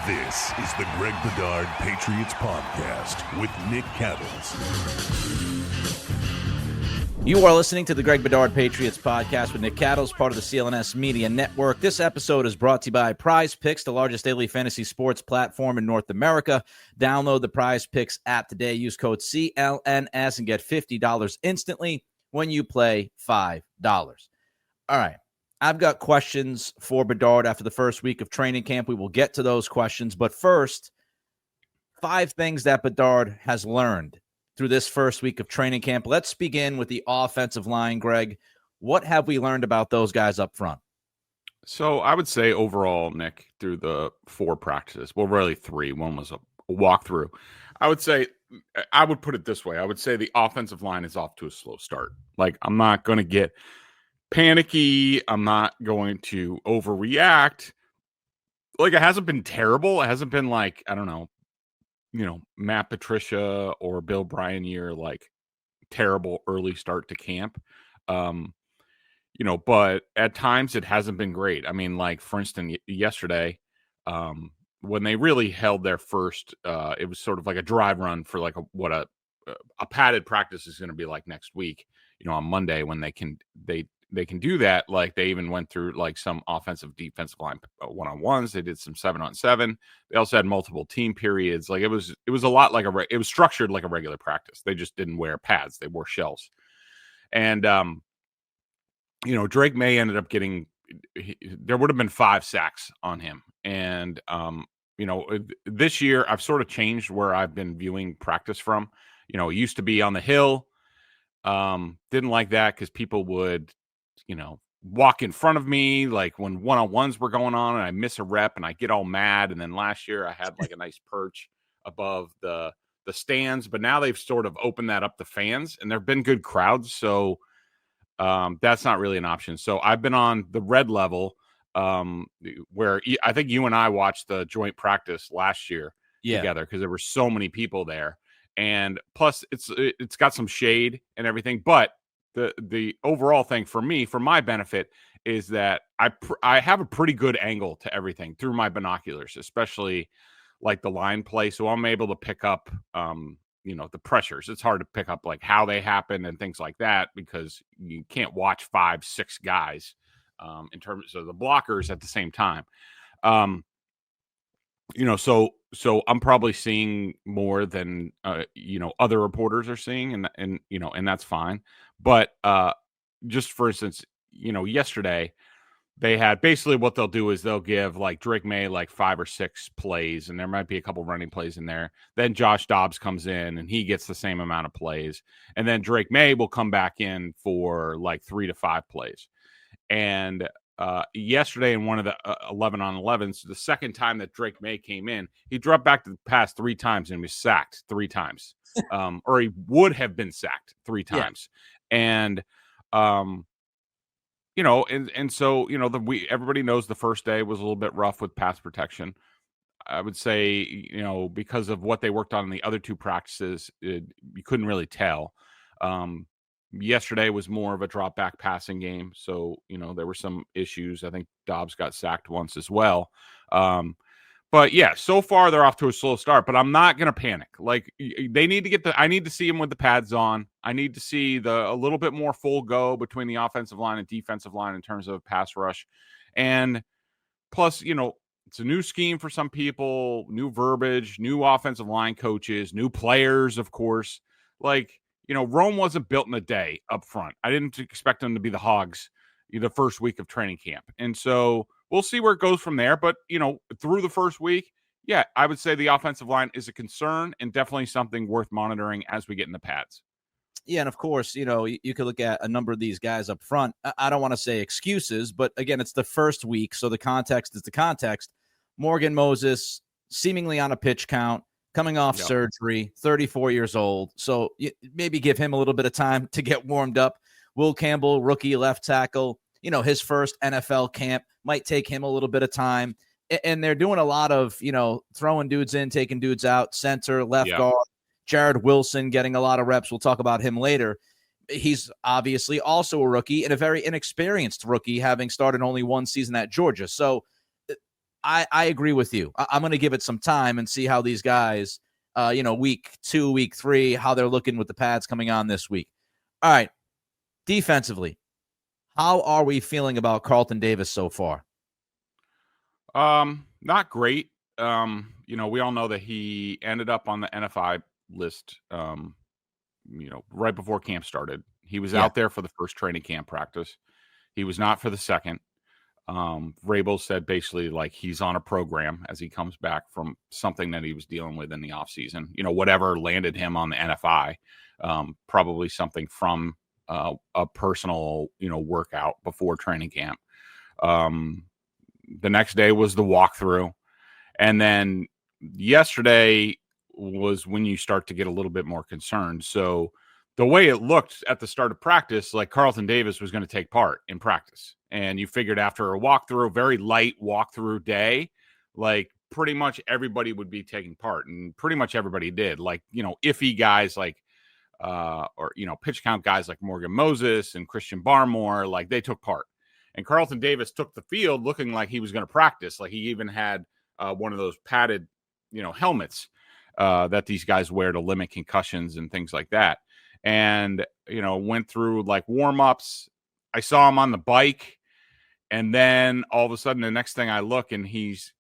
This is the Greg Bedard Patriots Podcast with Nick Cattles. You are listening to the Greg Bedard Patriots Podcast with Nick Cattles, part of the CLNS Media Network. This episode is brought to you by PrizePicks, the largest daily fantasy sports platform in North America. Download the PrizePicks app today. Use code CLNS and get $50 instantly when you play $5. All right. I've got questions for Bedard after the first week of training camp. We will get to those questions. But first, 5 things that Bedard has learned through this first week of training camp. Let's begin with the offensive line, Greg. What have we learned about those guys up front? So I would say overall, Nick, through the 4 practices, well, really 3. One was a walkthrough. I would say, I would put it this way. I would say the offensive line is off to a slow start. Like, I'm not going to get panicky. I'm not going to overreact. Like, it hasn't been terrible. It hasn't been like, I don't know, Matt Patricia or Bill Bryan year, like terrible early start to camp. But at times it hasn't been great. I mean, like, for instance, yesterday, when they really held their first, it was sort of like a drive run for like a padded practice is going to be like next week, on Monday when they can do that. Like, they even went through like some offensive defensive line one-on-ones. They did some 7-on-7. They also had multiple team periods. Like, it was a lot like it was structured like a regular practice. They just didn't wear pads. They wore shells. And, Drake Maye ended up getting, there would have been 5 sacks on him. And, this year I've sort of changed where I've been viewing practice from. It used to be on the hill. Didn't like that because people would, walk in front of me, like when one-on-ones were going on and I miss a rep and I get all mad. And then last year I had like a nice perch above the stands, but now they've sort of opened that up to fans and there've been good crowds. So that's not really an option. So I've been on the red level, where I think you and I watched the joint practice last year together because there were so many people there. And plus it's got some shade and everything, but the overall thing for me, for my benefit, is that I have a pretty good angle to everything through my binoculars, especially like the line play. So I'm able to pick up, the pressures. It's hard to pick up like how they happen and things like that because you can't watch 5-6 guys in terms of the blockers at the same time. So I'm probably seeing more than, other reporters are seeing and that's fine. But just for instance, yesterday they had basically what they'll do is they'll give like Drake Maye like 5 or 6 plays and there might be a couple running plays in there. Then Josh Dobbs comes in and he gets the same amount of plays. And then Drake Maye will come back in for like 3 to 5 plays. And yesterday in one of the 11-on-11s, the second time that Drake Maye came in, he dropped back to the pass 3 times and was sacked 3 times, or he would have been sacked 3 times. Yeah. And, so, everybody knows the first day was a little bit rough with pass protection. I would say, because of what they worked on in the other 2 practices, you couldn't really tell. Yesterday was more of a drop back passing game. So, there were some issues. I think Dobbs got sacked once as well. But yeah, so far they're off to a slow start, but I'm not going to panic. Like, they need to I need to see them with the pads on. I need to see a little bit more full go between the offensive line and defensive line in terms of pass rush. And plus, it's a new scheme for some people, new verbiage, new offensive line coaches, new players, of course. Like, Rome wasn't built in a day up front. I didn't expect them to be the Hogs the first week of training camp. And so we'll see where it goes from there. But, through the first week, yeah, I would say the offensive line is a concern and definitely something worth monitoring as we get in the pads. Yeah, and of course, you could look at a number of these guys up front. I don't want to say excuses, but again, it's the first week, so the context is the context. Morgan Moses, seemingly on a pitch count, coming off surgery, 34 years old. So maybe give him a little bit of time to get warmed up. Will Campbell, rookie left tackle, his first NFL camp might take him a little bit of time. And they're doing a lot of, throwing dudes in, taking dudes out, center, left guard. Jared Wilson getting a lot of reps. We'll talk about him later. He's obviously also a rookie and a very inexperienced rookie, having started only 1 season at Georgia. So I agree with you. I'm going to give it some time and see how these guys, week 2, week 3, how they're looking with the pads coming on this week. All right. Defensively, how are we feeling about Carlton Davis so far? Not great. We all know that he ended up on the NFI list, right before camp started. He was out there for the first training camp practice. He was not for the second. Vrabel said basically like he's on a program as he comes back from something that he was dealing with in the offseason. Whatever landed him on the NFI, probably something from a personal, workout before training camp. The next day was the walkthrough. And then yesterday was when you start to get a little bit more concerned. So the way it looked at the start of practice, like Carlton Davis was going to take part in practice. And you figured after a walkthrough, very light walkthrough day, like pretty much everybody would be taking part. And pretty much everybody did. Like, iffy guys like, pitch count guys like Morgan Moses and Christian Barmore, like they took part. And Carlton Davis took the field looking like he was going to practice. Like he even had one of those padded, helmets that these guys wear to limit concussions and things like that. And, went through like warm-ups. I saw him on the bike. And then all of a sudden, the next thing I look and he's,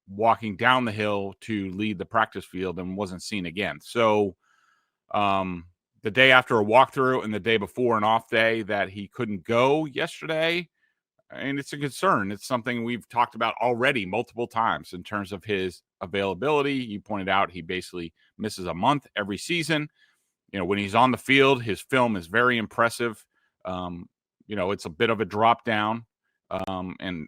walking down the hill to lead the practice field and wasn't seen again. So the day after a walkthrough and the day before an off day that he couldn't go yesterday, and it's a concern. It's something we've talked about already multiple times in terms of his availability. You pointed out he basically misses a month every season. When he's on the field, his film is very impressive. It's a bit of a drop down. And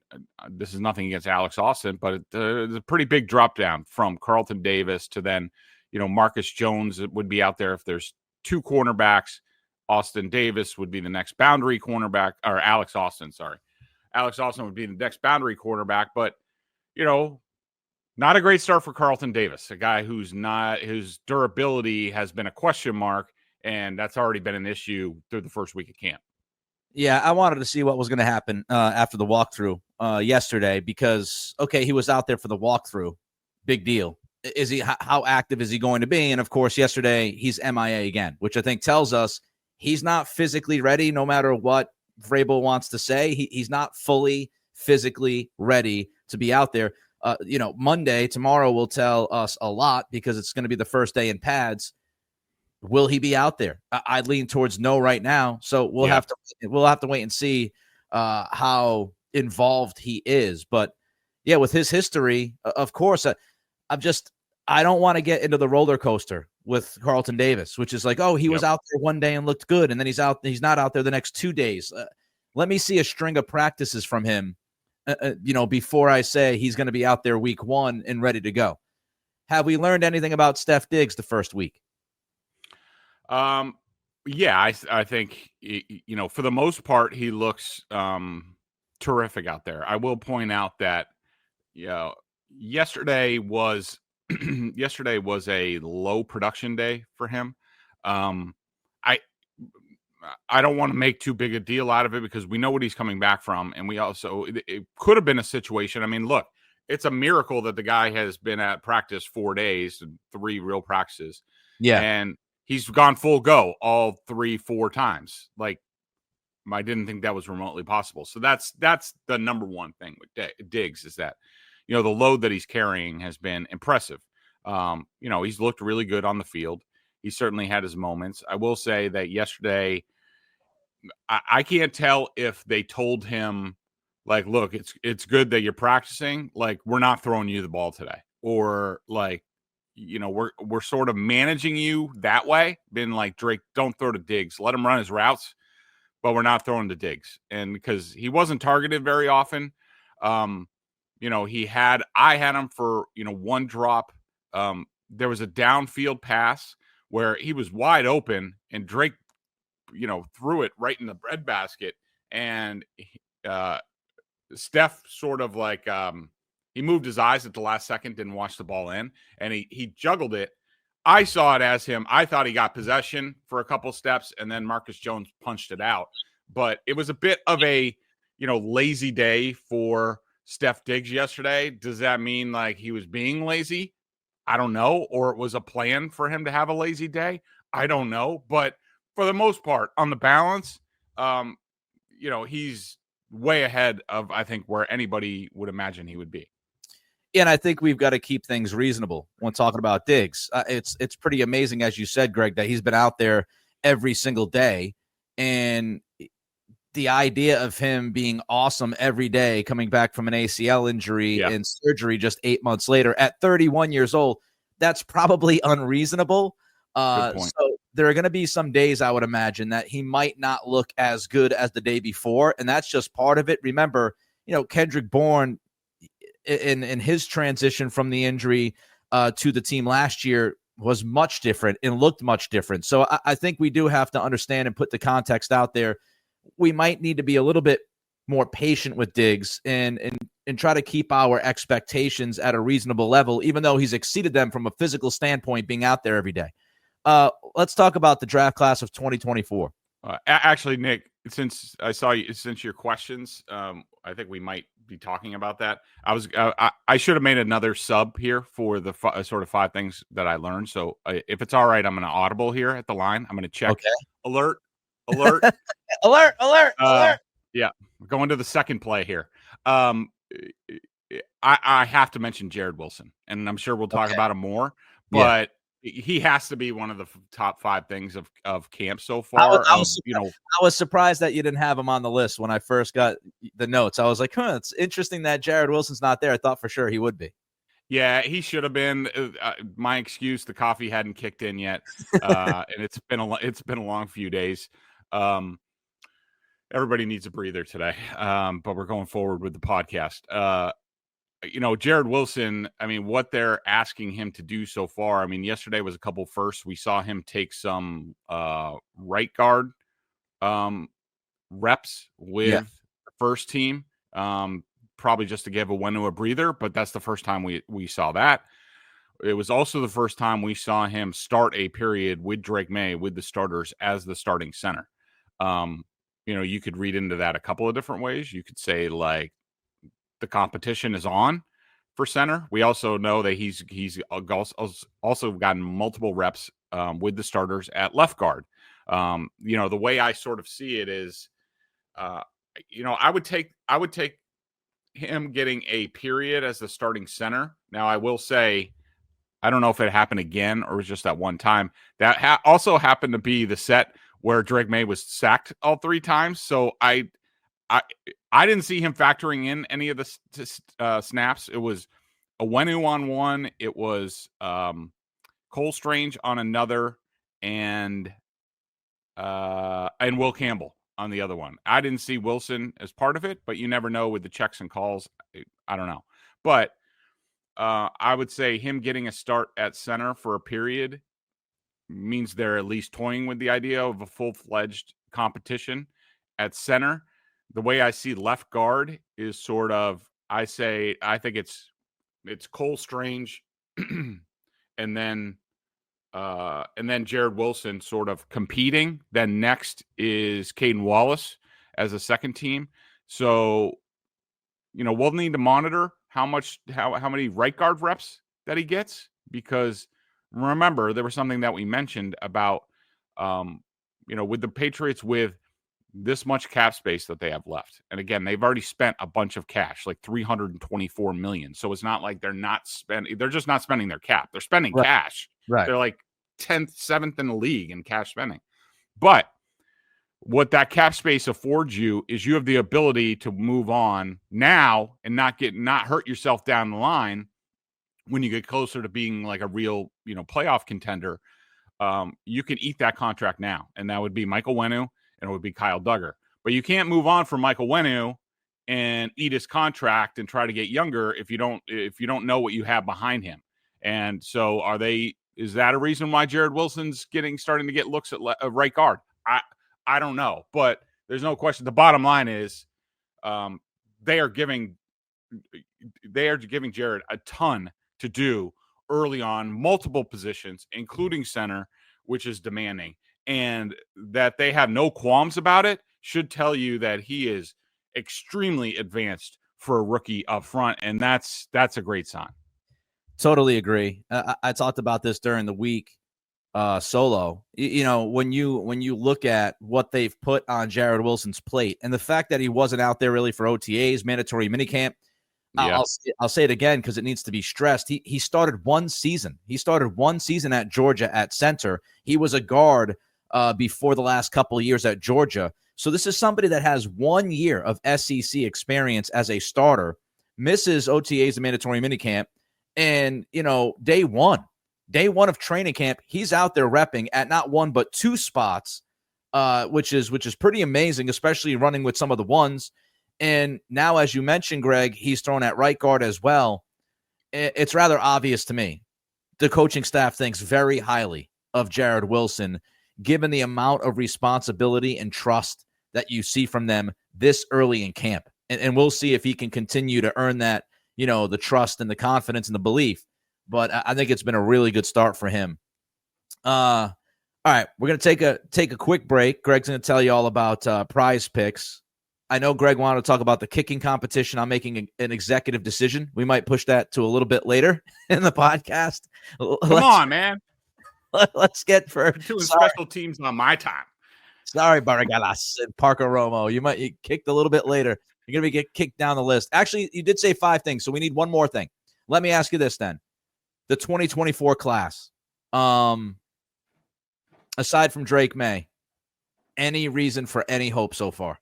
this is nothing against Alex Austin, but it's a pretty big drop down from Carlton Davis to then, Marcus Jones would be out there if there's 2 cornerbacks. Austin Davis would be the next boundary cornerback, or Alex Austin would be the next boundary quarterback, but, not a great start for Carlton Davis, a guy whose durability has been a question mark, and that's already been an issue through the first week of camp. Yeah, I wanted to see what was going to happen after the walkthrough yesterday because, he was out there for the walkthrough. Big deal. Is he? How active is he going to be? And, of course, yesterday he's MIA again, which I think tells us he's not physically ready no matter what Vrabel wants to say. He's not fully physically ready to be out there. Monday, tomorrow will tell us a lot because it's going to be the first day in pads. Will he be out there? I'd lean towards no right now. So we'll have to wait and see how involved he is. But yeah, with his history, of course, I don't want to get into the roller coaster with Carlton Davis, which is like, he was out there one day and looked good, and then he's not out there the next 2 days. Let me see a string of practices from him, before I say he's going to be out there week 1 and ready to go. Have we learned anything about Steph Diggs the first week? I think, for the most part, he looks terrific out there. I will point out that, yesterday was a low production day for him. I don't want to make too big a deal out of it because we know what he's coming back from. And we also, it could have been a situation. I mean, look, it's a miracle that the guy has been at practice 4 days, 3 real practices. Yeah. And he's gone full go all 3-4 times. Like, I didn't think that was remotely possible. So that's the number one thing with Diggs is that, the load that he's carrying has been impressive. He's looked really good on the field. He certainly had his moments. I will say that yesterday, I can't tell if they told him, like, look, it's good that you're practicing. Like, we're not throwing you the ball today. Or, like, we're sort of managing you that way. Been like, Drake, don't throw to Diggs. Let him run his routes, but we're not throwing to Diggs. And because he wasn't targeted very often, I had him for, 1 drop. There was a downfield pass where he was wide open and Drake, threw it right in the breadbasket. And Steph sort of like, he moved his eyes at the last second, didn't watch the ball in, and he juggled it. I saw it as him. I thought he got possession for a couple steps, and then Marcus Jones punched it out. But it was a bit of a, lazy day for Steph Diggs yesterday. Does that mean like he was being lazy? I don't know. Or it was a plan for him to have a lazy day? I don't know. But for the most part, on the balance, he's way ahead of, I think, where anybody would imagine he would be. And I think we've got to keep things reasonable when talking about Diggs. It's pretty amazing, as you said, Greg, that he's been out there every single day. And the idea of him being awesome every day, coming back from an ACL injury and surgery just 8 months later at 31 years old, that's probably unreasonable. So there are going to be some days, I would imagine, that he might not look as good as the day before. And that's just part of it. Remember, Kendrick Bourne in his transition from the injury to the team last year was much different and looked much different. So I think we do have to understand and put the context out there. We might need to be a little bit more patient with Diggs and try to keep our expectations at a reasonable level, even though he's exceeded them from a physical standpoint, being out there every day. Let's talk about the draft class of 2024. Actually, Nick, since I saw you, since your questions, I think we might be talking about that. I should have made another sub here for the sort of 5 things that I learned. So if it's all right, I'm going to audible here at the line. I'm going to check. Okay. Alert. alert. Yeah. We're going to the second play here. I have to mention Jared Wilson, and I'm sure we'll talk about him more, but he has to be one of the top 5 things of camp so far. I was surprised that you didn't have him on the list when I first got the notes. I was like, it's interesting that Jared Wilson's not there. I thought for sure he would be. Yeah, he should have been. My excuse, the coffee hadn't kicked in yet, and it's been a long few days. Everybody needs a breather today, but we're going forward with the podcast. Jared Wilson, I mean, what they're asking him to do so far, I mean, yesterday was a couple firsts. We saw him take some right guard reps with the first team, probably just to give a breather, but that's the first time we saw that. It was also the first time we saw him start a period with Drake Maye, with the starters as the starting center. You could read into that a couple of different ways. You could say, like, the competition is on for center. We also know that he's also gotten multiple reps with the starters at left guard. The way I sort of see it is, I would take him getting a period as the starting center. Now, I will say, I don't know if it happened again or was just that one time. That also happened to be the set where Drake Maye was sacked all 3 times. So I didn't see him factoring in any of the snaps. It was Onwenu on one. It was Cole Strange on another, and Will Campbell on the other one. I didn't see Wilson as part of it, but you never know with the checks and calls. I don't know. But I would say him getting a start at center for a period means they're at least toying with the idea of a full-fledged competition at center. The way I see left guard is sort of, I think it's Cole Strange and then Jared Wilson sort of competing. Then next is Caden Wallace as a second team. So, we'll need to monitor how many right guard reps that he gets, because remember, there was something that we mentioned about, with the Patriots with this much cap space that they have left. And again, they've already spent a bunch of cash, like $324 million. So it's not like they're just not spending their cap. They're spending cash. Right. They're like 10th, 7th in the league in cash spending. But what that cap space affords you is you have the ability to move on now and not hurt yourself down the line when you get closer to being like a real, playoff contender. You can eat that contract now. And that would be Michael Onwenu, and it would be Kyle Duggar. But you can't move on from Michael Onwenu and eat his contract and try to get younger if you don't know what you have behind him. And so is that a reason why Jared Wilson's starting to get looks at right guard? I don't know, but there's no question. The bottom line is they are giving Jared a ton to do early on, multiple positions, including center, which is demanding. And that they have no qualms about it should tell you that he is extremely advanced for a rookie up front, and that's a great sign. Totally agree. I talked about this during the week. Solo, when you look at what they've put on Jared Wilson's plate and the fact that he wasn't out there really for OTAs, mandatory minicamp, Yeah. I'll say it again because it needs to be stressed. He started one season. He started one season at Georgia at center. He was a guard before the last couple of years at Georgia. So this is somebody that has 1 year of SEC experience as a starter, misses OTAs and mandatory minicamp, and day one of training camp, he's out there repping at not one but two spots, which is pretty amazing, especially running with some of the ones. And now, as you mentioned, Greg, he's thrown at right guard as well. It's rather obvious to me. The coaching staff thinks very highly of Jared Wilson, given the amount of responsibility and trust that you see from them this early in camp. And we'll see if he can continue to earn that, the trust and the confidence and the belief. But I think it's been a really good start for him. All right, we're going to take a quick break. Greg's going to tell you all about PrizePicks. I know Greg wanted to talk about the kicking competition. I'm making an executive decision. We might push that to a little bit later in the podcast. Come on, man. Let's get for doing special teams on my time. Sorry, Baragalas and Parker Romo. You kicked a little bit later. You're going to get kicked down the list. Actually, you did say 5 things, so we need one more thing. Let me ask you this then. The 2024 class, aside from Drake Maye, any reason for any hope so far?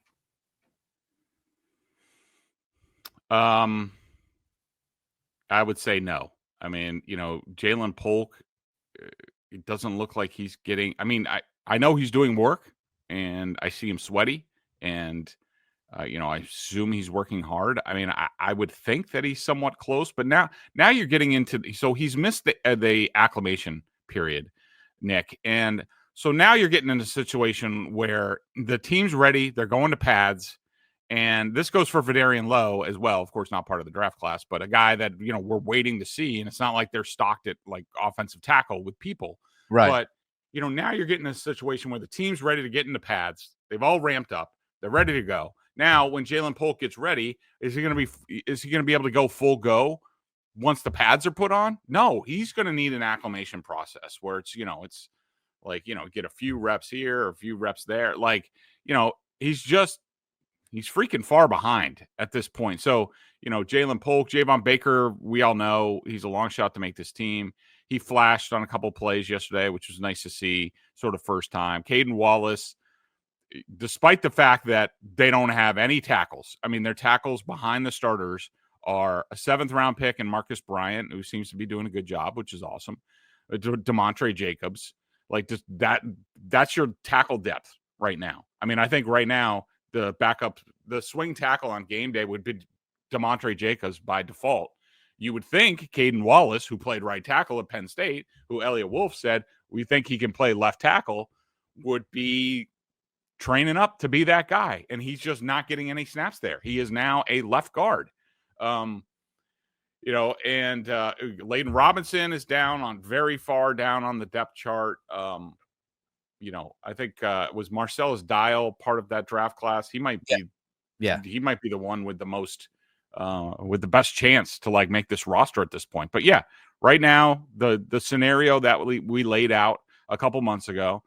I would say no. I mean, Jalen Polk, it doesn't look like he's getting – I mean, I know he's doing work, and I see him sweaty, and, I assume he's working hard. I mean, I would think that he's somewhat close, but now you're getting into – so he's missed the acclimation period, Nick, and so now you're getting in a situation where the team's ready. They're going to pads. And this goes for Vidarian Lowe as well. Of course, not part of the draft class, but a guy that, we're waiting to see. And it's not like they're stocked at like offensive tackle with people. Right. But, now you're getting in a situation where the team's ready to get into pads. They've all ramped up. They're ready to go. Now, when Jalen Polk gets ready, is he going to be able to go full go once the pads are put on? No, he's going to need an acclimation process where it's, it's like, get a few reps here, a few reps there. Like, he's freaking far behind at this point. So, Jalen Polk, Javon Baker, we all know he's a long shot to make this team. He flashed on a couple plays yesterday, which was nice to see, sort of first time. Caden Wallace, despite the fact that they don't have any tackles, I mean, their tackles behind the starters are a 7th-round pick and Marcus Bryant, who seems to be doing a good job, which is awesome. DeMontre Jacobs, like just that's your tackle depth right now. I mean, I think right now, the swing tackle on game day would be DeMontre Jacobs by default. You would think Caden Wallace, who played right tackle at Penn State, who Elliot Wolf said, we think he can play left tackle, would be training up to be that guy. And he's just not getting any snaps there. He is now a left guard. And Layden Robinson is very far down on the depth chart. I think was Marcellus Dial part of that draft class. He might be, he might be the one with the most, with the best chance to like make this roster at this point. But yeah, right now the scenario that we laid out a couple months ago,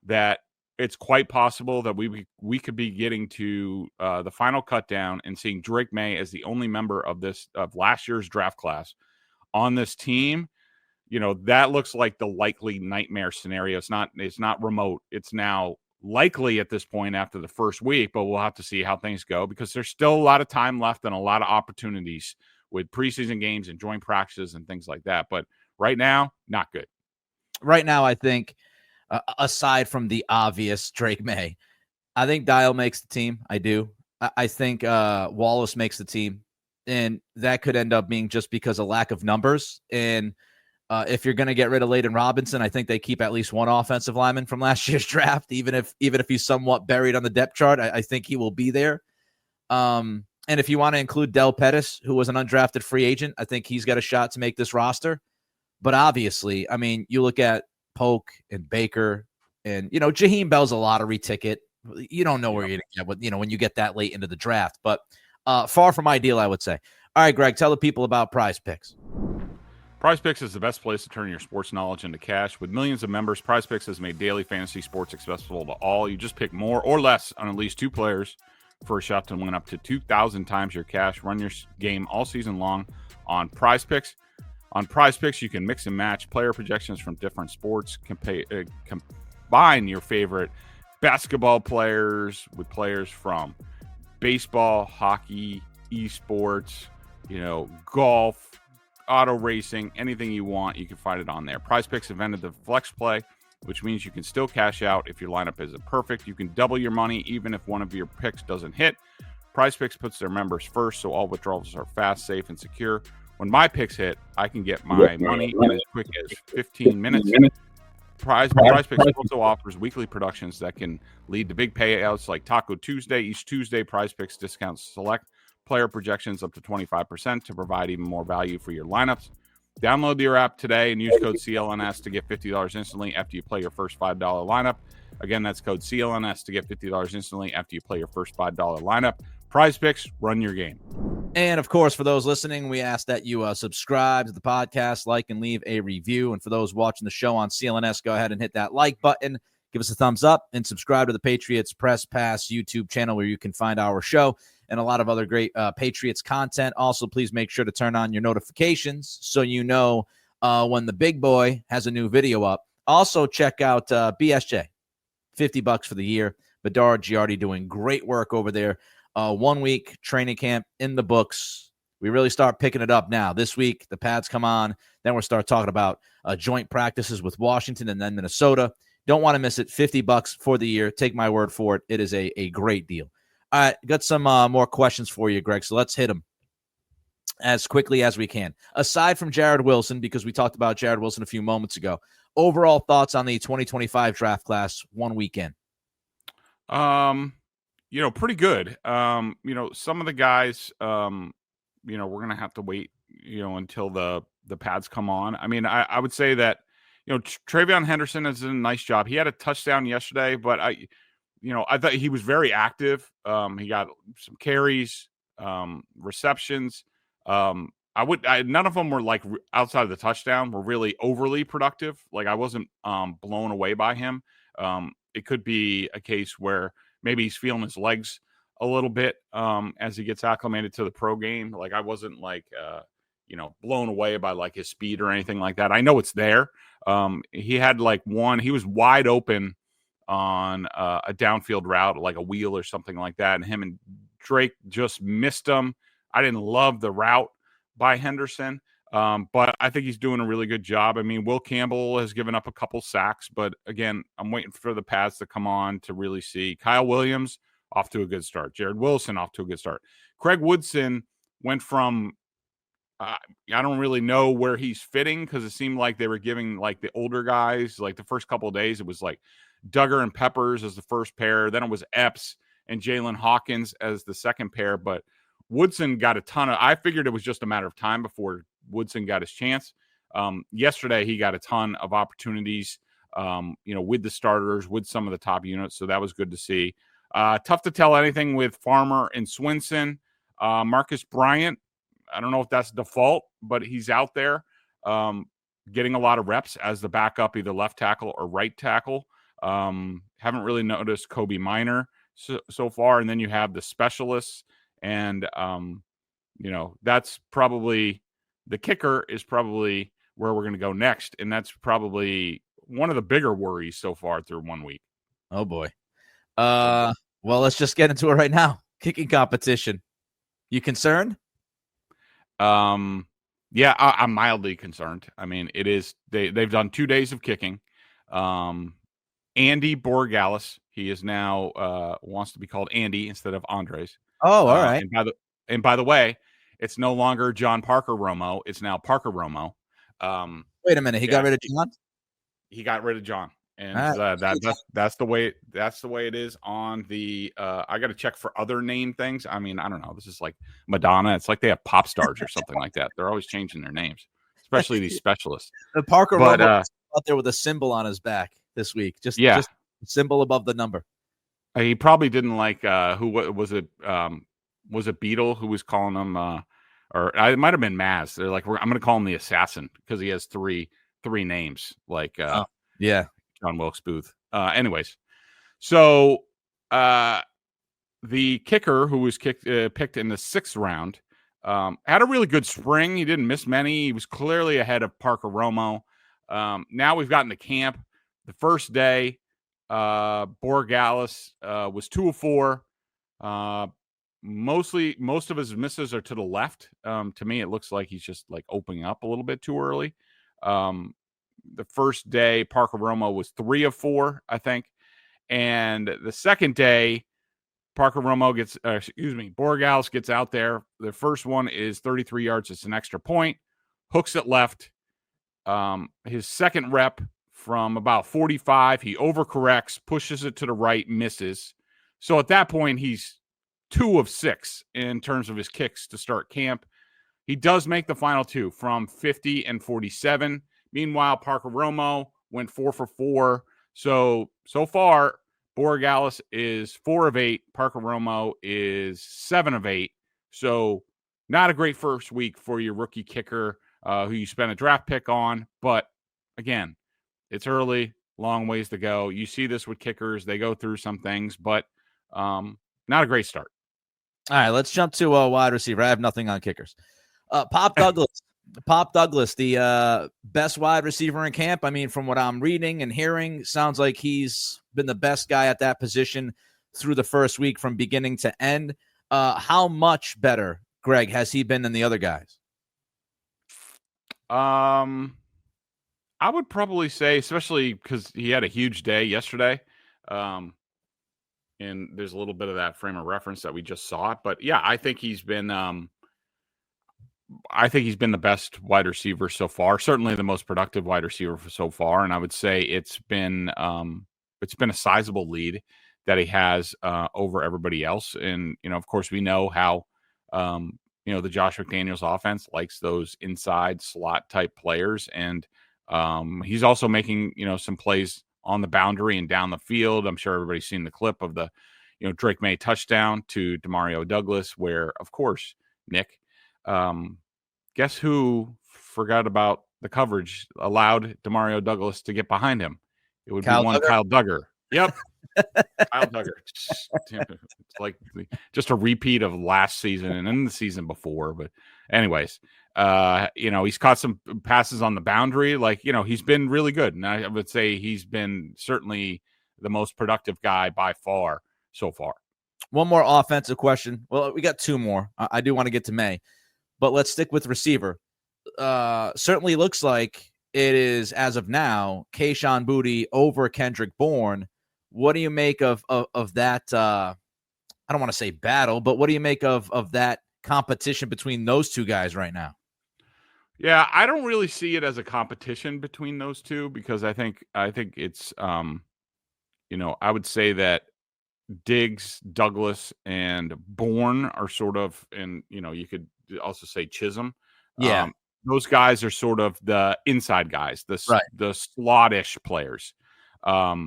that it's quite possible that we could be getting to the final cut down and seeing Drake Maye as the only member of last year's draft class on this team. That looks like the likely nightmare scenario. It's not remote. It's now likely at this point after the first week, but we'll have to see how things go because there's still a lot of time left and a lot of opportunities with preseason games and joint practices and things like that. But right now, not good. Right now, I think, aside from the obvious Drake Maye, I think Dial makes the team. I do. I think Wallace makes the team, and that could end up being just because of lack of numbers. And if you're going to get rid of Layden Robinson, I think they keep at least one offensive lineman from last year's draft, even if he's somewhat buried on the depth chart. I think he will be there. And if you want to include Del Pettis, who was an undrafted free agent, I think he's got a shot to make this roster. But obviously, I mean, you look at Polk and Baker, and Jaheim Bell's a lottery ticket. You don't know where you're going to get when you get that late into the draft. But Far from ideal, I would say. All right, Greg, tell the people about PrizePicks. PrizePicks is the best place to turn your sports knowledge into cash. With millions of members, PrizePicks has made daily fantasy sports accessible to all. You just pick more or less on at least 2 players for a shot to win up to 2,000 times your cash. Run your game all season long on PrizePicks. On PrizePicks, you can mix and match player projections from different sports, combine your favorite basketball players with players from baseball, hockey, esports, golf, auto racing, anything you want, you can find it on there. PrizePicks invented the flex play, which means you can still cash out if your lineup isn't perfect. You can double your money even if one of your picks doesn't hit. PrizePicks puts their members first, so all withdrawals are fast, safe, and secure. When my picks hit, I can get my money in as quick as 15 minutes. PrizePicks also offers weekly productions that can lead to big payouts like Taco Tuesday. Each Tuesday, PrizePicks discounts select player projections up to 25% to provide even more value for your lineups. Download your app today and use code CLNS to get $50 instantly after you play your first $5 lineup. Again, that's code CLNS to get $50 instantly after you play your first $5 lineup. PrizePicks, run your game. And, of course, for those listening, we ask that you subscribe to the podcast, like, and leave a review. And for those watching the show on CLNS, go ahead and hit that like button, give us a thumbs up, and subscribe to the Patriots Press Pass YouTube channel where you can find our show and a lot of other great Patriots content. Also, please make sure to turn on your notifications so you know when the big boy has a new video up. Also, check out BSJ, $50 for the year. Bedard Giardi doing great work over there. 1 week training camp in the books. We really start picking it up now. This week, the pads come on. Then we'll start talking about joint practices with Washington and then Minnesota. Don't want to miss it. $50 for the year. Take my word for it. It is a great deal. All right, got some more questions for you, Greg, so let's hit them as quickly as we can. Aside from Jared Wilson, because we talked about Jared Wilson a few moments ago, overall thoughts on the 2025 draft class 1 weekend? Pretty good. Some of the guys, we're going to have to wait, until the pads come on. I mean, I would say that, Travion Henderson has done a nice job. He had a touchdown yesterday, but I thought he was very active. He got some carries, receptions. None of them were like outside of the touchdown were really overly productive. Like I wasn't blown away by him. It could be a case where maybe he's feeling his legs a little bit as he gets acclimated to the pro game. Like I wasn't like, blown away by like his speed or anything like that. I know it's there. He had like he was wide open on a downfield route, like a wheel or something like that. And him and Drake just missed him. I didn't love the route by Henderson, but I think he's doing a really good job. I mean, Will Campbell has given up a couple sacks, but again, I'm waiting for the pads to come on to really see. Kyle Williams off to a good start. Jared Wilson off to a good start. Craig Woodson went from I don't really know where he's fitting because it seemed like they were giving like the older guys, like the first couple of days, it was like Duggar and Peppers as the first pair. Then it was Epps and Jalen Hawkins as the second pair. But Woodson got I figured it was just a matter of time before Woodson got his chance. Yesterday, he got a ton of opportunities, with the starters, with some of the top units. So that was good to see. Tough to tell anything with Farmer and Swinson. Marcus Bryant, I don't know if that's default, but he's out there getting a lot of reps as the backup, either left tackle or right tackle. Haven't really noticed Kobe Minor so far. And then you have the specialists. And, that's probably the kicker is probably where we're going to go next. And that's probably one of the bigger worries so far through 1 week. Oh, boy. Well, let's just get into it right now. Kicking competition. You concerned? Yeah, I'm mildly concerned. I mean, it is they've done 2 days of kicking. Andy Borgalis, he is now wants to be called Andy instead of Andres. Oh, all right. And by the way, it's no longer John Parker Romo. It's now Parker Romo. Wait a minute. He got rid of John? He got rid of John. And that's the way it is on the I got to check for other name things. I mean, I don't know. This is like Madonna. It's like they have pop stars or something like that. They're always changing their names, especially these specialists. The Parker Romo out there with a symbol on his back this week. Just a symbol above the number. He probably didn't like who was it was it Beetle who was calling him, or it might have been Maz. They're like, I'm going to call him the assassin because he has three names, like yeah, John Wilkes Booth. Anyways, so the kicker who was picked in the 6th round had a really good spring. He didn't miss many. He was clearly ahead of Parker Romo. Now we've gotten to camp. The first day, Bourne was 2 of 4. Most of his misses are to the left. To me, it looks like he's just like opening up a little bit too early. The first day, Parker Romo was 3 of 4, I think. And the second day, Parker Romo Bourne gets out there. The first one is 33 yards. It's an extra point. Hooks it left. His second rep from about 45, he overcorrects, pushes it to the right, misses. So at that point, he's 2 of 6 in terms of his kicks to start camp. He does make the final 2 from 50 and 47. Meanwhile, Parker Romo went 4 for 4. So far, Bourne is 4 of 8. Parker Romo is 7 of 8. So not a great first week for your rookie kicker who you spent a draft pick on. But again, it's early, long ways to go. You see this with kickers. They go through some things, but not a great start. All right, let's jump to a wide receiver. I have nothing on kickers. Pop Douglas, the best wide receiver in camp. I mean, from what I'm reading and hearing, sounds like he's been the best guy at that position through the first week from beginning to end. How much better, Greg, has he been than the other guys? I would probably say, especially because he had a huge day yesterday, and there's a little bit of that frame of reference that we just saw. But yeah, I think he's been the best wide receiver so far. Certainly the most productive wide receiver so far, and I would say it's been a sizable lead that he has over everybody else. And of course, we know how the Josh McDaniels offense likes those inside slot type players, and he's also making some plays on the boundary and down the field. I'm sure everybody's seen the clip of the Drake Maye touchdown to Demario Douglas, where of course, Nick, guess who forgot about the coverage, allowed Demario Douglas to get behind him? It would be one Duggar? Kyle Duggar. Yep. Kyle Duggar. It's like just a repeat of last season and then the season before. But anyways, he's caught some passes on the boundary. Like, he's been really good. And I would say he's been certainly the most productive guy by far so far. One more offensive question. Well, we got 2 more. I do want to get to May, but let's stick with receiver. Certainly looks like it is, as of now, Keion Boutte over Kendrick Bourne. What do you make of that? I don't want to say battle, but what do you make of that competition between those two guys right now? Yeah, I don't really see it as a competition between those two because I think it's I would say that Diggs, Douglas, and Bourne are sort of, and you could also say Chisholm. Yeah, those guys are sort of the inside guys, the slot-ish players. I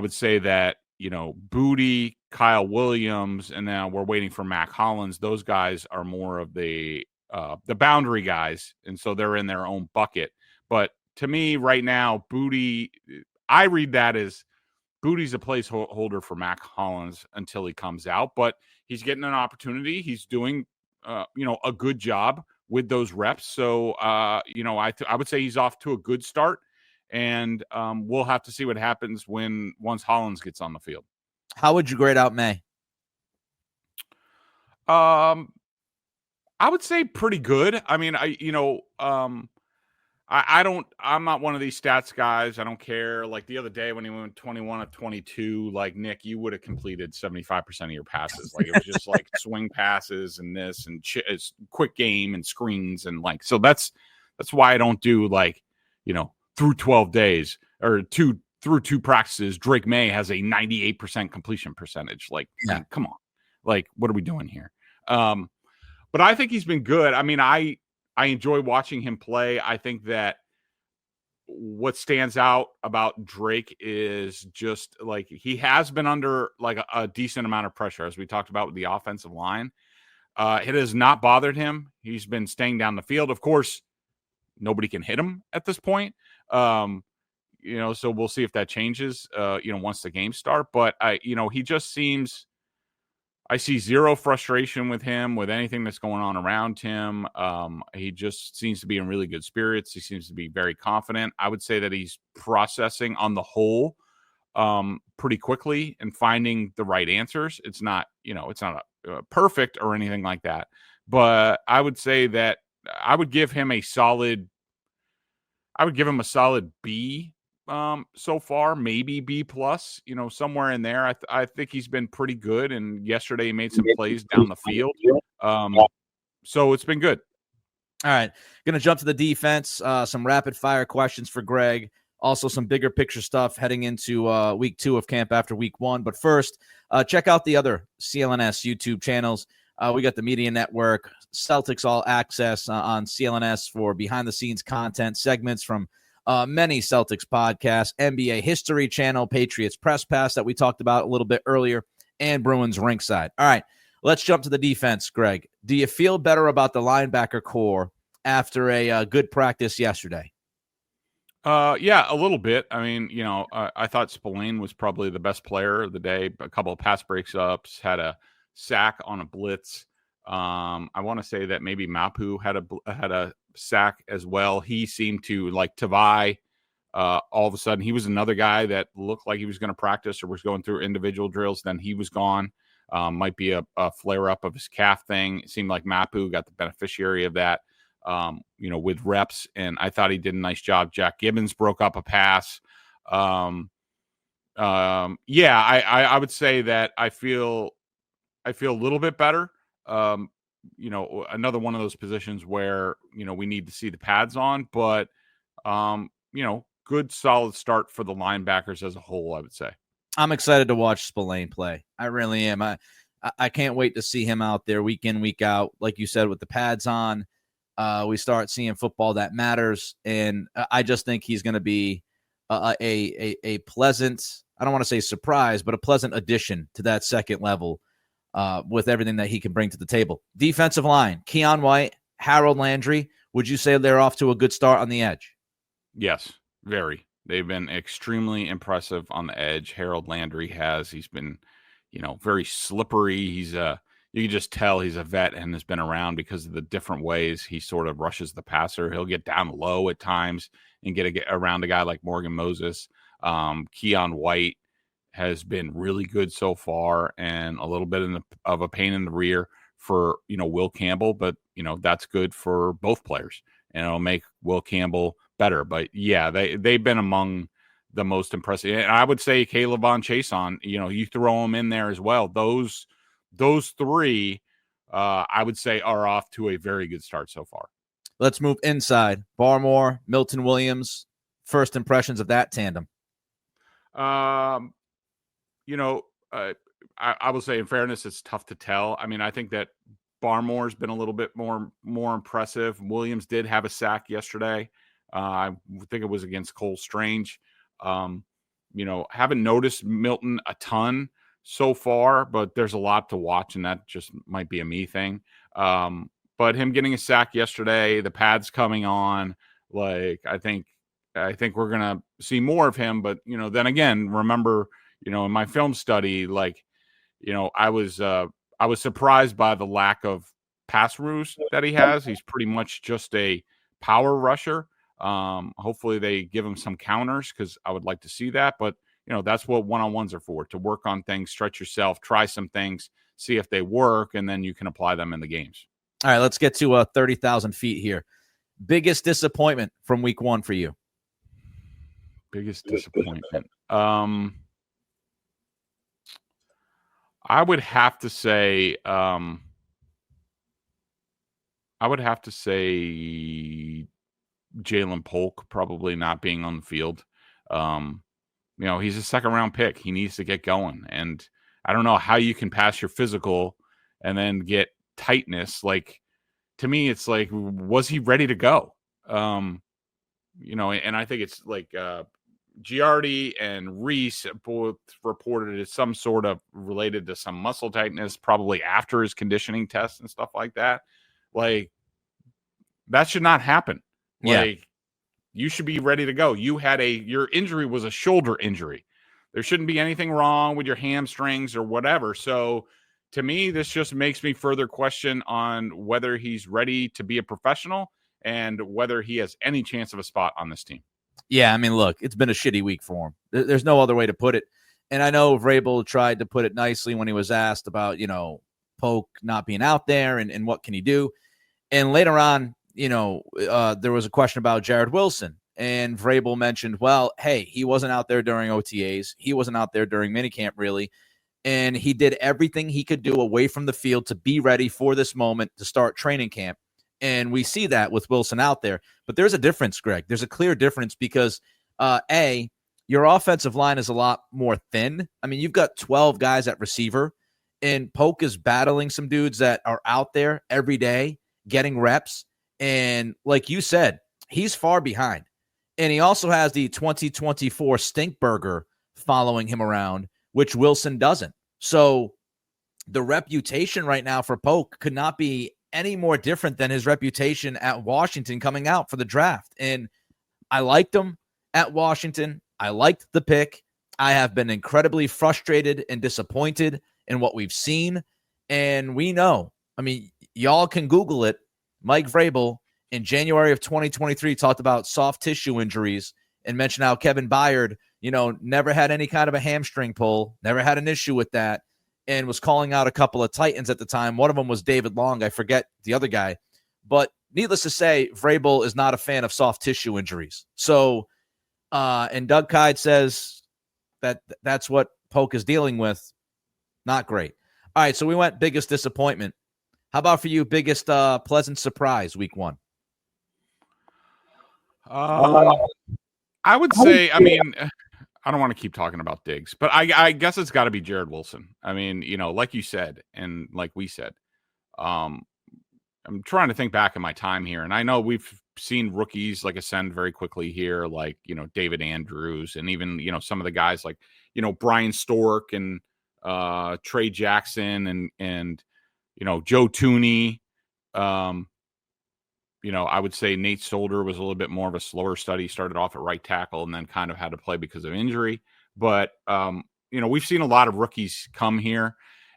would say that Boutte, Kyle Williams, and now we're waiting for Mac Hollins. Those guys are more of the boundary guys, and so they're in their own bucket. But to me, right now, Boutte, I read that as Boutte's a placeholder for Mac Hollins until he comes out, but he's getting an opportunity. He's doing, a good job with those reps. So, I would say he's off to a good start, and we'll have to see what happens once Hollins gets on the field. How would you grade out May? I would say pretty good. I mean, I'm not one of these stats guys. I don't care. Like the other day when he went 21 of 22, like Nick, you would have completed 75% of your passes. Like it was just like swing passes and this and quick game and screens. And like, so that's why I don't do through 12 days or through 2 practices, Drake Maye has a 98% completion percentage. Like, yeah. Come on. Like, what are we doing here? But I think he's been good. I mean, I enjoy watching him play. I think that what stands out about Drake is just like he has been under like a decent amount of pressure, as we talked about with the offensive line. It has not bothered him. He's been staying down the field. Of course, nobody can hit him at this point. So we'll see if that changes, once the games start. But he just seems, I see zero frustration with him, with anything that's going on around him. He just seems to be in really good spirits. He seems to be very confident. I would say that he's processing on the whole pretty quickly and finding the right answers. It's not perfect or anything like that, but I would say that I would give him a solid B so far, maybe B plus, somewhere in there. I think he's been pretty good, and yesterday he made some plays down the field. So it's been good. All right, going to jump to the defense. Some rapid fire questions for Greg. Also some bigger picture stuff heading into week 2 of camp after week 1. But first, check out the other CLNS YouTube channels. We got the Media Network, Celtics All Access on CLNS for behind-the-scenes content, segments from many Celtics podcasts, NBA History Channel, Patriots Press Pass that we talked about a little bit earlier, and Bruins Rinkside. All right, let's jump to the defense, Greg. Do you feel better about the linebacker core after a good practice yesterday? Yeah, a little bit. I mean, I thought Spillane was probably the best player of the day. A couple of pass breaks ups, had a sack on a blitz. I want to say that maybe Mapu had a sack as well. He seemed to, like Tavai, all of a sudden he was another guy that looked like he was going to practice or was going through individual drills. Then he was gone. Might be a flare up of his calf thing. It seemed like Mapu got the beneficiary of that. With reps, and I thought he did a nice job. Jack Gibbons broke up a pass. I would say that I feel a little bit better. Another one of those positions where, we need to see the pads on, but, good solid start for the linebackers as a whole, I would say. I'm excited to watch Spillane play. I really am. I can't wait to see him out there week in, week out. Like you said, with the pads on, we start seeing football that matters. And I just think he's going to be a pleasant, I don't want to say surprise, but a pleasant addition to that second level with everything that he can bring to the table. Defensive line, Keion White, Harold Landry. Would you say they're off to a good start on the edge? Yes, very. They've been extremely impressive on the edge. Harold Landry he's been, very slippery. You can just tell he's a vet and has been around because of the different ways he sort of rushes the passer. He'll get down low at times and get around a guy like Morgan Moses. Keion White has been really good so far, and a little bit of a pain in the rear for, Will Campbell, but, that's good for both players, and it'll make Will Campbell better. But yeah, they've been among the most impressive. And I would say Caleb Von Chason, you throw them in there as well. Those three, I would say, are off to a very good start so far. Let's move inside. Barmore, Milton Williams, first impressions of that tandem. I will say, in fairness, it's tough to tell. I mean, I think that Barmore's been a little bit more impressive. Williams did have a sack yesterday. I think it was against Cole Strange. Haven't noticed Milton a ton so far, but there's a lot to watch, and that just might be a me thing. But him getting a sack yesterday, the pads coming on, like I think we're gonna see more of him. But then again, remember, in my film study, I was surprised by the lack of pass ruse that he has. He's pretty much just a power rusher. Hopefully they give him some counters, because I would like to see that. But that's what one-on-ones are for, to work on things, stretch yourself, try some things, see if they work, and then you can apply them in the games. All right, let's get to 30,000 feet here. Biggest disappointment from week 1 for you? Biggest disappointment. I would have to say Jalen Polk probably not being on the field. He's a second-round pick. He needs to get going. And I don't know how you can pass your physical and then get tightness. Like, to me, it's like, was he ready to go? and I think it's like Giardi and Reese both reported as some sort of related to some muscle tightness, probably after his conditioning test and stuff like that. Like, that should not happen. Yeah. Like, you should be ready to go. Your injury was a shoulder injury. There shouldn't be anything wrong with your hamstrings or whatever. So to me, this just makes me further question on whether he's ready to be a professional and whether he has any chance of a spot on this team. Yeah, I mean, look, it's been a shitty week for him. There's no other way to put it. And I know Vrabel tried to put it nicely when he was asked about, Polk not being out there and what can he do. And later on, there was a question about Jared Wilson. And Vrabel mentioned, well, hey, he wasn't out there during OTAs. He wasn't out there during minicamp, really. And he did everything he could do away from the field to be ready for this moment to start training camp. And we see that with Wilson out there. But there's a difference, Greg. There's a clear difference because, your offensive line is a lot more thin. I mean, you've got 12 guys at receiver, and Polk is battling some dudes that are out there every day getting reps. And like you said, he's far behind. And he also has the 2024 stink burger following him around, which Wilson doesn't. So the reputation right now for Polk could not be any more different than his reputation at Washington coming out for the draft. And I liked him at Washington. I liked the pick. I have been incredibly frustrated and disappointed in what we've seen. And we know, I mean, y'all can Google it. Mike Vrabel in January of 2023 talked about soft tissue injuries and mentioned how Kevin Byard, never had any kind of a hamstring pull, never had an issue with that, and was calling out a couple of Titans at the time. One of them was David Long. I forget the other guy. But needless to say, Vrabel is not a fan of soft tissue injuries. So, and Doug Kyde says that's what Polk is dealing with. Not great. All right, so we went biggest disappointment. How about for you, biggest pleasant surprise week one? I would say, I mean, I don't want to keep talking about Diggs, but I guess it's got to be Jared Wilson. I mean, like you said, and like we said, I'm trying to think back in my time here, and I know we've seen rookies like ascend very quickly here, like, David Andrews, and even, some of the guys like, Brian Stork and Trey Jackson and Joe Tooney. I would say Nate Solder was a little bit more of a slower study, started off at right tackle and then kind of had to play because of injury. But, we've seen a lot of rookies come here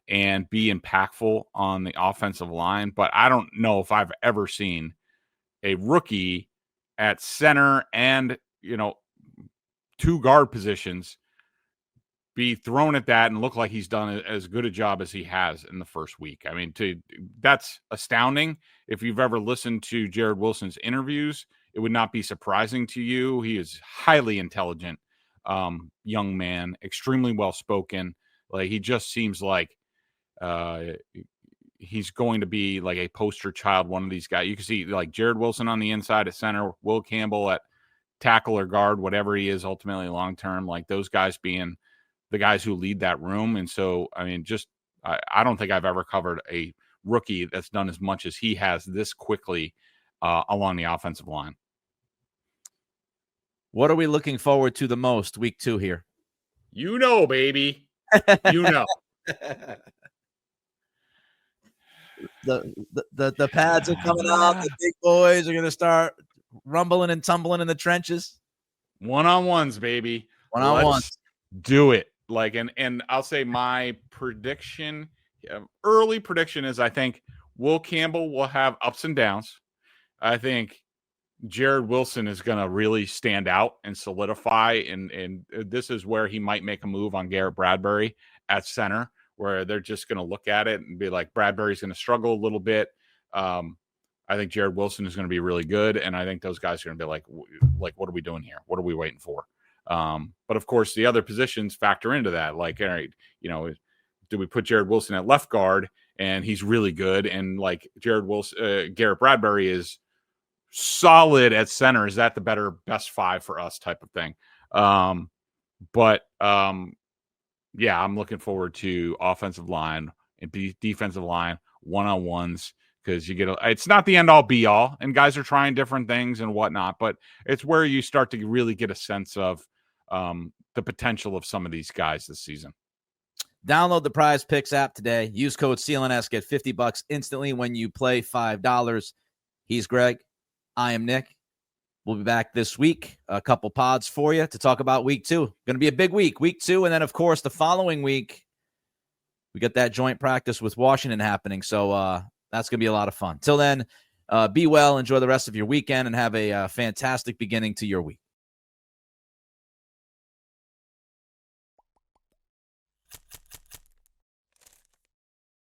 and be impactful on the offensive line. But I don't know if I've ever seen a rookie at center and, two guard positions be thrown at that and look like he's done as good a job as he has in the first week. I mean, that's astounding. If you've ever listened to Jared Wilson's interviews, it would not be surprising to you. He is highly intelligent, young man, extremely well-spoken. Like, he just seems like he's going to be like a poster child, one of these guys. You can see like Jared Wilson on the inside at center, Will Campbell at tackle or guard, whatever he is ultimately long-term, like those guys being the guys who lead that room. And so, I mean, I don't think I've ever covered a rookie that's done as much as he has this quickly along the offensive line. What are we looking forward to the most week 2 here? Baby. The pads are coming out. The big boys are going to start rumbling and tumbling in the trenches. One-on-ones, baby. One-on-ones. Do it. Like, and I'll say my prediction, early prediction is I think Will Campbell will have ups and downs. I think Jared Wilson is going to really stand out and solidify. And this is where he might make a move on Garrett Bradbury at center, where they're just going to look at it and be like, Bradbury's going to struggle a little bit. I think Jared Wilson is going to be really good. And I think those guys are going to be like, what are we doing here? What are we waiting for? But of course, the other positions factor into that. Like, all right, do we put Jared Wilson at left guard and he's really good? And like Garrett Bradbury is solid at center. Is that the best 5 for us type of thing? Yeah, I'm looking forward to offensive line and defensive line one-on-ones, because it's not the end all be all, and guys are trying different things and whatnot, but it's where you start to really get a sense of the potential of some of these guys this season. Download the PrizePicks app today. Use code CLNS. Get $50 instantly when you play $5. He's Greg. I am Nick. We'll be back this week. A couple pods for you to talk about week 2. Going to be a big week 2. And then, of course, the following week, we got that joint practice with Washington happening. So that's going to be a lot of fun. Till then, be well. Enjoy the rest of your weekend and have a fantastic beginning to your week.